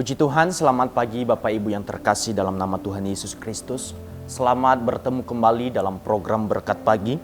Puji Tuhan, selamat pagi Bapak Ibu yang terkasih dalam nama Tuhan Yesus Kristus. Selamat bertemu kembali dalam program Berkat Pagi.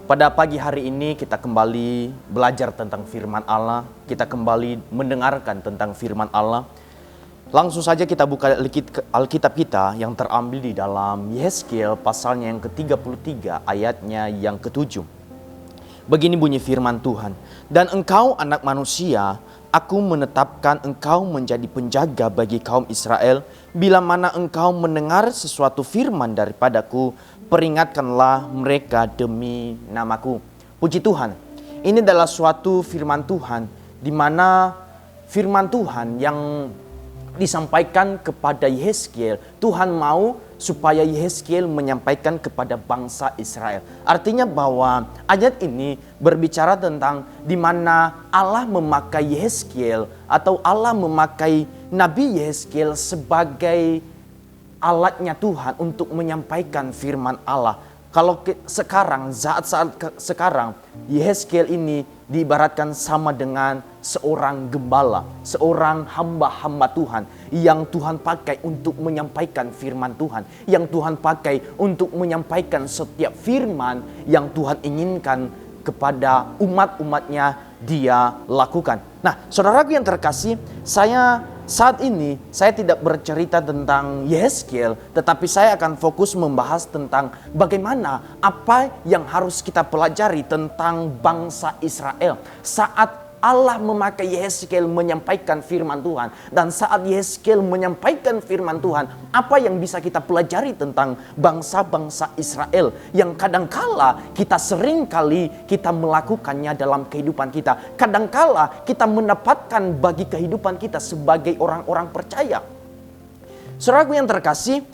Pada pagi hari ini kita kembali belajar tentang firman Allah. Kita kembali mendengarkan tentang firman Allah. Langsung saja kita buka Alkitab kita yang terambil di dalam Yehezkiel pasalnya yang ke-33 ayatnya yang ke-7. Begini bunyi firman Tuhan. Dan engkau anak manusia, aku menetapkan engkau menjadi penjaga bagi kaum Israel. Bila mana engkau mendengar sesuatu firman daripadaku, peringatkanlah mereka demi namaku. Puji Tuhan, ini adalah suatu firman Tuhan, di mana firman Tuhan yang disampaikan kepada Yehezkiel. Tuhan mau supaya Yehezkiel menyampaikan kepada bangsa Israel. Artinya bahwa ayat ini berbicara tentang di mana Allah memakai Yehezkiel atau Allah memakai Nabi Yehezkiel sebagai alatnya Tuhan untuk menyampaikan firman Allah. Kalau sekarang, saat sekarang, Yehezkiel ini diibaratkan sama dengan seorang gembala, seorang hamba-hamba Tuhan yang Tuhan pakai untuk menyampaikan firman Tuhan, yang Tuhan pakai untuk menyampaikan setiap firman yang Tuhan inginkan kepada umat-umatnya dia lakukan. Nah, saudaraku yang terkasih, saat ini saya tidak bercerita tentang Yehezkiel, tetapi saya akan fokus membahas tentang bagaimana apa yang harus kita pelajari tentang bangsa Israel saat Allah memakai Yehezkiel menyampaikan firman Tuhan. Dan saat Yehezkiel menyampaikan firman Tuhan, apa yang bisa kita pelajari tentang bangsa-bangsa Israel yang kadangkala kita seringkali kita melakukannya dalam kehidupan kita. Kadangkala kita mendapatkan bagi kehidupan kita sebagai orang-orang percaya. Saudaraku yang terkasih,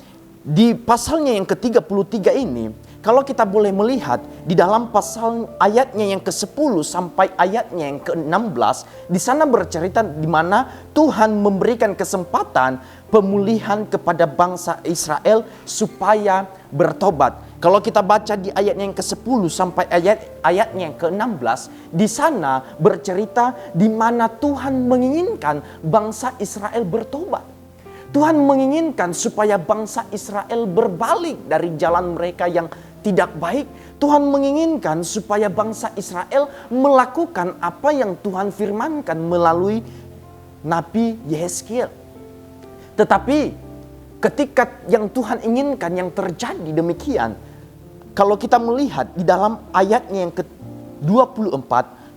di pasalnya yang ke-33 ini, kalau kita boleh melihat di dalam pasal ayatnya yang ke-10 sampai ayatnya yang ke-16, di sana bercerita di mana Tuhan memberikan kesempatan pemulihan kepada bangsa Israel supaya bertobat. Kalau kita baca di ayatnya yang ke-10 sampai ayatnya yang ke-16, di sana bercerita di mana Tuhan menginginkan bangsa Israel bertobat. Tuhan menginginkan supaya bangsa Israel berbalik dari jalan mereka yang tidak baik. Tuhan menginginkan supaya bangsa Israel melakukan apa yang Tuhan firmankan melalui Nabi Yehezkiel. Tetapi ketika yang Tuhan inginkan yang terjadi demikian, kalau kita melihat di dalam ayatnya yang ke-24,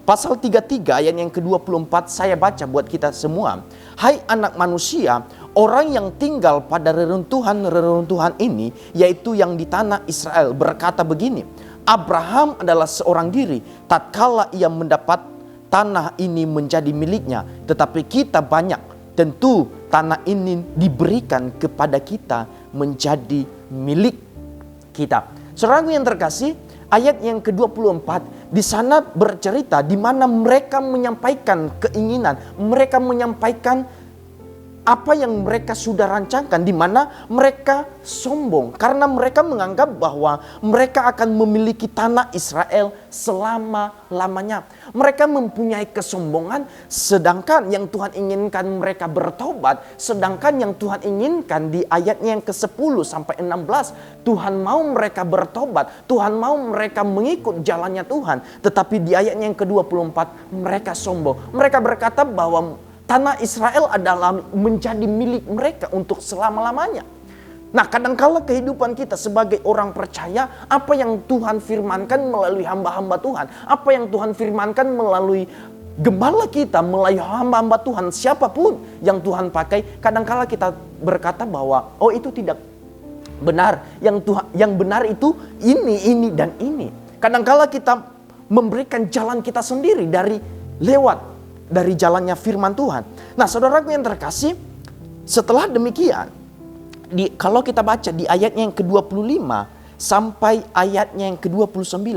pasal 33 ayat yang ke-24, saya baca buat kita semua. Hai anak manusia, orang yang tinggal pada reruntuhan ini, yaitu yang di tanah Israel, berkata begini, Abraham adalah seorang diri, tatkala ia mendapat tanah ini menjadi miliknya, tetapi kita banyak, tentu tanah ini diberikan kepada kita menjadi milik kita. Saudaraku yang terkasih, ayat yang ke-24 di sana bercerita di mana mereka menyampaikan keinginan, mereka menyampaikan apa yang mereka sudah rancangkan, di mana mereka sombong karena mereka menganggap bahwa mereka akan memiliki tanah Israel selama-lamanya. Mereka mempunyai kesombongan, sedangkan yang Tuhan inginkan mereka bertobat, sedangkan yang Tuhan inginkan di ayatnya yang ke-10 sampai 16, Tuhan mau mereka bertobat, Tuhan mau mereka mengikut jalannya Tuhan. Tetapi di ayatnya yang ke-24 mereka sombong. Mereka berkata bahwa tanah Israel adalah menjadi milik mereka untuk selama-lamanya. Nah, kadangkala kehidupan kita sebagai orang percaya, apa yang Tuhan firmankan melalui hamba-hamba Tuhan, apa yang Tuhan firmankan melalui gembala kita, melalui hamba-hamba Tuhan, siapapun yang Tuhan pakai, kadangkala kita berkata bahwa oh itu tidak benar, yang benar itu ini dan ini. Kadangkala kita memberikan jalan kita sendiri dari jalannya firman Tuhan. Nah, saudaraku yang terkasih, setelah demikian, kalau kita baca di ayatnya yang ke-25 sampai ayatnya yang ke-29,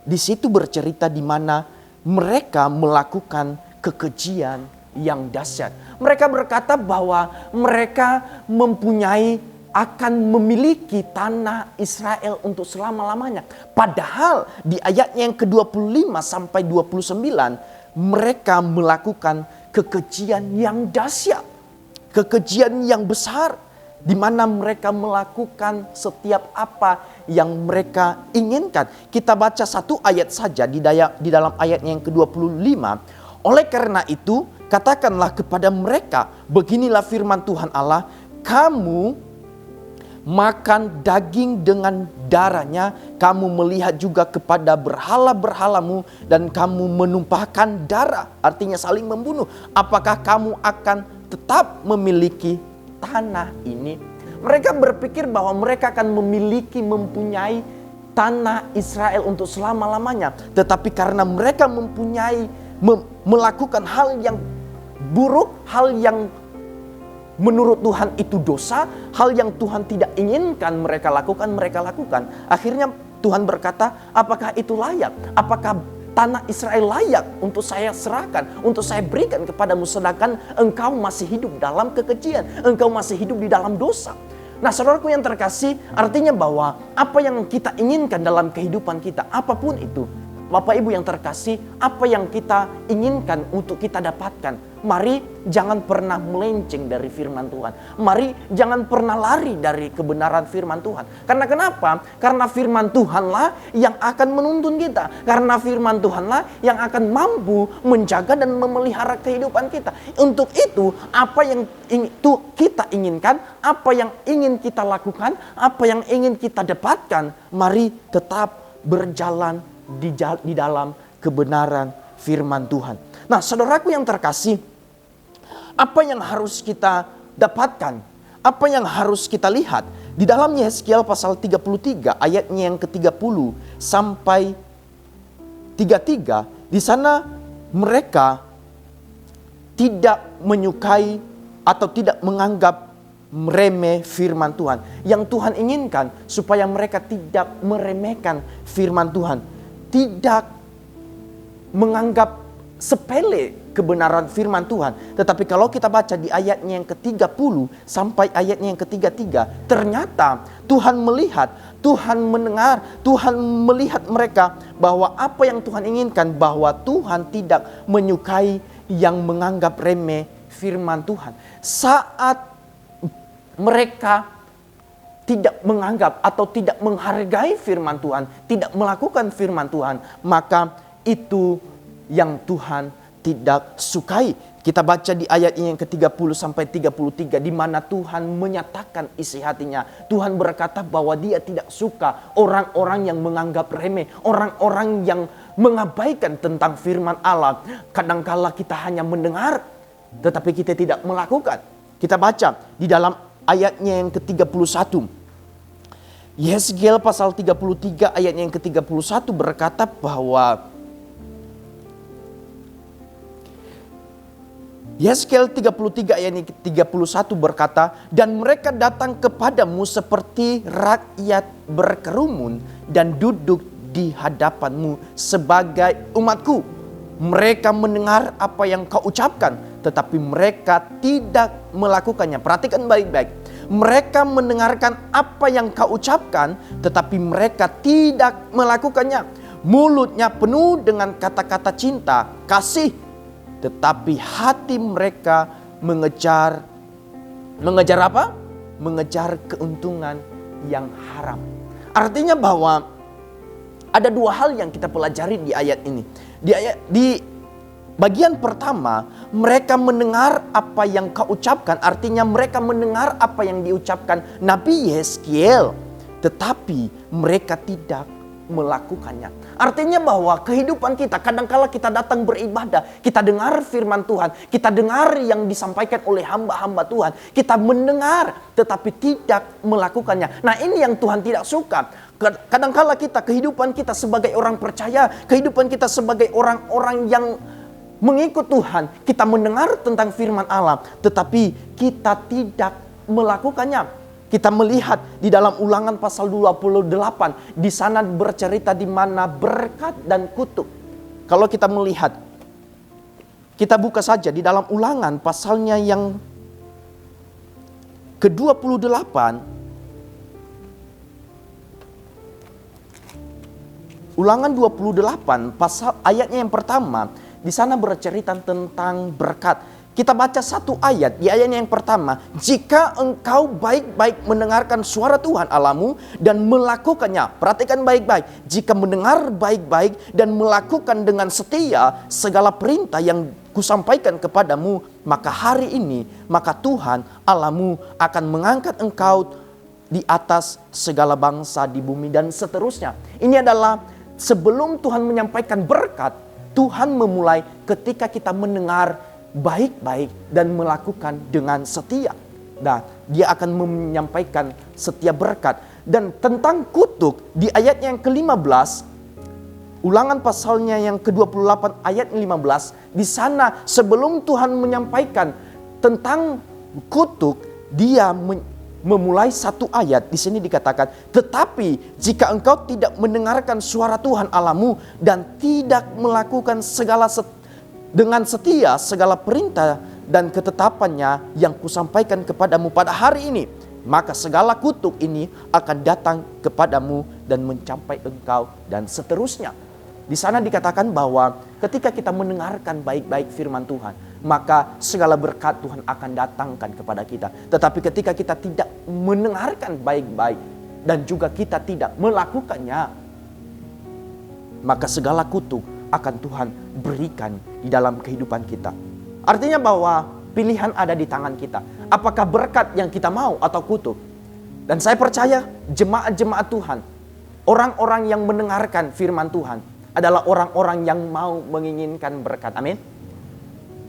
di situ bercerita di mana mereka melakukan kekejian yang dahsyat. Mereka berkata bahwa mereka akan memiliki tanah Israel untuk selama-lamanya. Padahal di ayatnya yang ke-25 sampai 29, mereka melakukan kekejian yang dahsyat. kekejian yang besar, di mana mereka melakukan setiap apa yang mereka inginkan. Kita baca satu ayat saja di dalam ayatnya yang ke-25. Oleh karena itu, katakanlah kepada mereka, beginilah firman Tuhan Allah, kamu makan daging dengan darahnya, kamu melihat juga kepada berhala-berhalamu dan kamu menumpahkan darah, artinya saling membunuh. Apakah kamu akan tetap memiliki tanah ini? Mereka berpikir bahwa mereka akan mempunyai tanah Israel untuk selama-lamanya. Tetapi karena mereka melakukan hal yang buruk, hal yang menurut Tuhan itu dosa, hal yang Tuhan tidak inginkan mereka lakukan. Akhirnya Tuhan berkata, apakah itu layak? Apakah tanah Israel layak untuk saya serahkan, untuk saya berikan kepadamu, sedangkan engkau masih hidup dalam kekejian, engkau masih hidup di dalam dosa. Nah, saudaraku yang terkasih, artinya bahwa apa yang kita inginkan dalam kehidupan kita, apapun itu, Bapak Ibu yang terkasih, apa yang kita inginkan untuk kita dapatkan, mari jangan pernah melenceng dari firman Tuhan. Mari jangan pernah lari dari kebenaran firman Tuhan. Karena kenapa? Karena firman Tuhanlah yang akan menuntun kita. Karena firman Tuhanlah yang akan mampu menjaga dan memelihara kehidupan kita. Untuk itu, apa yang kita inginkan, apa yang ingin kita lakukan, apa yang ingin kita dapatkan, mari tetap berjalan di dalam kebenaran firman Tuhan. Nah, saudaraku yang terkasih, apa yang harus kita dapatkan? Apa yang harus kita lihat? Di dalam Yehezkiel pasal 33 ayatnya yang ke-30 sampai 33, di sana mereka tidak menyukai atau tidak menganggap remeh firman Tuhan. Yang Tuhan inginkan supaya mereka tidak meremehkan firman Tuhan. Tidak menganggap sepele kebenaran firman Tuhan. Tetapi kalau kita baca di ayatnya yang ke-30 sampai ayatnya yang ke-33, ternyata Tuhan melihat, Tuhan mendengar, Tuhan melihat mereka bahwa apa yang Tuhan inginkan, bahwa Tuhan tidak menyukai yang menganggap remeh firman Tuhan. Saat mereka tidak menganggap atau tidak menghargai firman Tuhan, tidak melakukan firman Tuhan, maka itu yang Tuhan tidak sukai. Kita baca di ayat yang ke-30 sampai 33, di mana Tuhan menyatakan isi hatinya. Tuhan berkata bahwa Dia tidak suka orang-orang yang menganggap remeh, orang-orang yang mengabaikan tentang firman Allah. Kadangkala kita hanya mendengar, tetapi kita tidak melakukan. Kita baca di dalam ayatnya yang ke-31. Yehezkiel pasal 33 ayatnya yang ke-31 berkata bahwa Yehezkiel 33 ayat yang ke-31 berkata, dan mereka datang kepadamu seperti rakyat berkerumun dan duduk di hadapanmu sebagai umatku. Mereka mendengar apa yang kau ucapkan, tetapi mereka tidak melakukannya. Perhatikan baik-baik. Mereka mendengarkan apa yang kau ucapkan, tetapi mereka tidak melakukannya. Mulutnya penuh dengan kata-kata cinta, kasih, tetapi hati mereka mengejar apa? Mengejar keuntungan yang haram. Artinya bahwa ada dua hal yang kita pelajari di ayat ini. Di bagian pertama, mereka mendengar apa yang kau ucapkan. Artinya mereka mendengar apa yang diucapkan Nabi Yehezkiel, tetapi mereka tidak melakukannya. Artinya bahwa kehidupan kita, kadangkala kita datang beribadah, kita dengar firman Tuhan, kita dengar yang disampaikan oleh hamba-hamba Tuhan, kita mendengar tetapi tidak melakukannya. Nah, ini yang Tuhan tidak suka. Kadangkala kehidupan kita sebagai orang percaya, kehidupan kita sebagai orang-orang yang mengikut Tuhan, kita mendengar tentang firman Allah, tetapi kita tidak melakukannya. Kita melihat di dalam Ulangan pasal 28, di sana bercerita di mana berkat dan kutuk. Kalau kita melihat, kita buka saja di dalam Ulangan pasalnya yang ke-28. Ulangan 28 pasal ayatnya yang pertama, di sana bercerita tentang berkat. Kita baca satu ayat, di ayatnya yang pertama, jika engkau baik-baik mendengarkan suara Tuhan Allahmu dan melakukannya. Perhatikan baik-baik, jika mendengar baik-baik dan melakukan dengan setia segala perintah yang kusampaikan kepadamu, maka hari ini, maka Tuhan Allahmu akan mengangkat engkau di atas segala bangsa di bumi dan seterusnya. Ini adalah sebelum Tuhan menyampaikan berkat, Tuhan memulai ketika kita mendengar baik-baik dan melakukan dengan setia. Nah, dia akan menyampaikan setiap berkat. Dan tentang kutuk di ayatnya yang ke-15, Ulangan pasalnya yang ke-28 ayat 15, di sana sebelum Tuhan menyampaikan tentang kutuk, dia memulai satu ayat. Di sini dikatakan, tetapi jika engkau tidak mendengarkan suara Tuhan Allahmu dan tidak melakukan dengan setia segala perintah dan ketetapannya yang kusampaikan kepadamu pada hari ini, maka segala kutuk ini akan datang kepadamu dan mencapai engkau dan seterusnya. Di sana dikatakan bahwa ketika kita mendengarkan baik-baik firman Tuhan, maka segala berkat Tuhan akan datangkan kepada kita. Tetapi ketika kita tidak mendengarkan baik-baik dan juga kita tidak melakukannya, maka segala kutuk akan Tuhan berikan di dalam kehidupan kita. Artinya bahwa pilihan ada di tangan kita. Apakah berkat yang kita mau atau kutuk? Dan saya percaya jemaat-jemaat Tuhan, orang-orang yang mendengarkan firman Tuhan adalah orang-orang yang mau menginginkan berkat. Amin.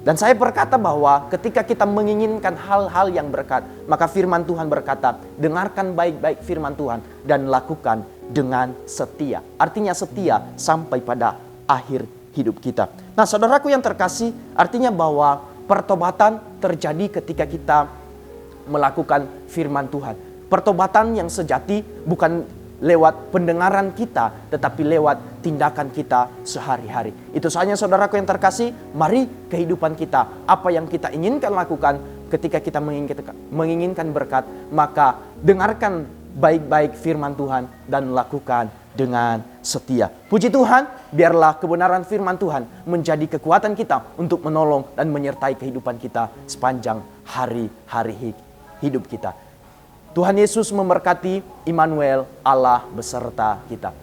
Dan saya berkata bahwa ketika kita menginginkan hal-hal yang berkat, maka firman Tuhan berkata, dengarkan baik-baik firman Tuhan dan lakukan dengan setia. Artinya setia sampai pada akhir hidup kita. Nah, saudaraku yang terkasih, artinya bahwa pertobatan terjadi ketika kita melakukan firman Tuhan. Pertobatan yang sejati bukan lewat pendengaran kita, tetapi lewat tindakan kita sehari-hari. Itu saja saudaraku yang terkasih, mari kehidupan kita, apa yang kita inginkan lakukan ketika kita menginginkan berkat, maka dengarkan baik-baik firman Tuhan dan lakukan dengan setia. Puji Tuhan, biarlah kebenaran firman Tuhan menjadi kekuatan kita untuk menolong dan menyertai kehidupan kita sepanjang hari-hari hidup kita. Tuhan Yesus memberkati. Immanuel, Allah beserta kita.